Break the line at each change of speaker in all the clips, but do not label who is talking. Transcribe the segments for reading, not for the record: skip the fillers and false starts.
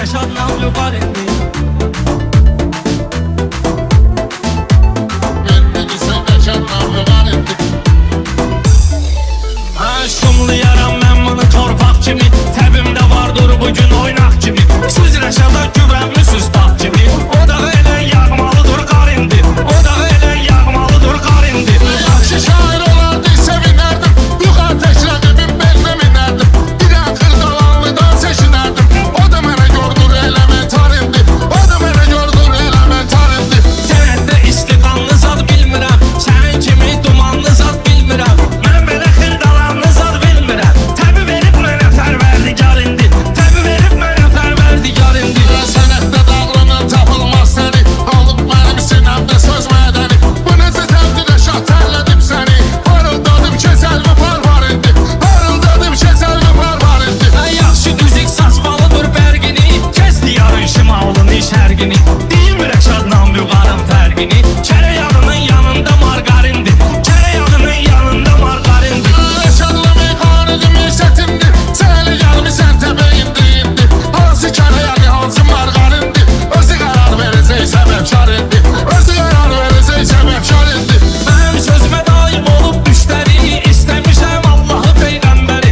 Rəşadla Vüqar indi. Şumlayaram mən bunu torpaq kimi, təbimdə vardır bugün oynaq kimi. Siz Rəşada güvənmisiniz dağ kimi. O da elə yağmalıdır qar indi. O da elə yağmalıdır qar indi.
Yaxşı şair olardı sevinərdim. Vüqar təkrarımın belinə minərdim. Birən xırdalanlıdan seçinərdim. O da mənə gördür elementar indi. O da mənə gördür elementar indi.
Sənətdə istiqanlı zad bilmirəm, sənin kimi dumanlı zad bilmirəm. Mən belə xırdalanlı zad bilmirəm. Təbi verib mənə fərverdigar indi. Təbi verib mənə fərverdigar indi.
Sənətdə dağlanan tapılmaz səni. Olub mənim sinəmdə söz mədəni. Bu necə təbdir Rəşad tərlədim səni. Parıldadım keçəl və parvar indi. Parıldadım keçəl və parvar indi.
Yaxşı düzük saçmalıdır bərgini. Kəs diyarın şimalını şərqini. Deyim Rəşadla Vüqarın fərqini. Kərə yağının yanında margarindir. Kərə yağının yanında margarindir.
Rəşadla meyxanədim eşətimdir. Sənəli gəlmisən təbəyindi indi. Hansı kərə yağı hansı margarindi. Özü qərar verəcək səbəbkar indi. Özü qərar verəcək səbəbkar indi.
Mənim sözümə daim olub düşləri. İstəmişəm Allahı Peyğəmbəri.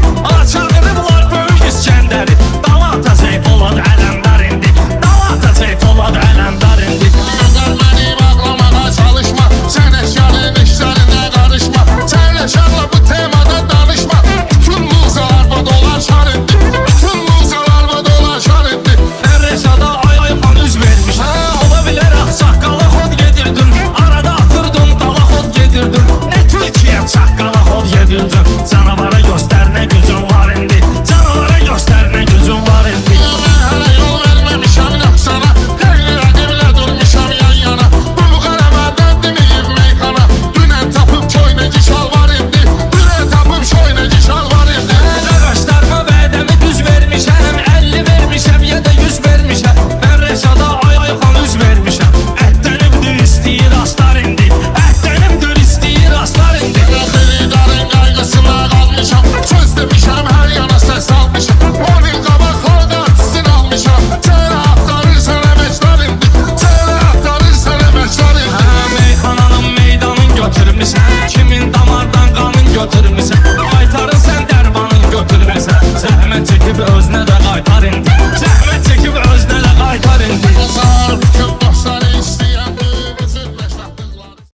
Çağırıblar böyük İskəndəri. Dava atacaq Polad Ələmdar indi. Dava atacaq Polad Ələmdar indi.
Gözəl məni bağlamağa çalışma. Sənətkarın işlərinə qarışma. Sən Rəşadla bu temada danışma. Bütün muzalar dolaşar indi. Bütün muzalar dolaşar indi.
Mən Rəşada ay xan üz vermiş. Ola bilər saqqala xod gedirdin. Arada atırdın dala xod gedirdin. Ne Türkiyə saqqala xod gedirdin. Canavara göstər nə gücün var indi. Canavara göstər nə gücün var indi.
Mən hələ yol verməmişəm yoxsana. Xeyli rəqiblə durmuşam yan yana. Bu qələmədən deməyib meyxana. Dünən tapıb köynəci şal var indi. Dünən tapıb köynəci şal var indi.
Ağaçlarıma vədəmi düz vermişəm. 50 vermişəm ya da 100 vermişəm. Mən Rəşada ay xan üz vermişəm. Ətdənimdir istəyir aslar indi. Ətdənimdir istəyir aslar indi.
Xiridarın qayğısına qalmışam. Söz demişəm hər yana səs almışam. 10 il qabaq xalq artistin almışam. Çərə axtarırsan əməkdar indi. Çərə axtarırsan əməkdar indi.
Meyxananın meydanın götürmüsən. Kimin damardan qanın götürmüsən.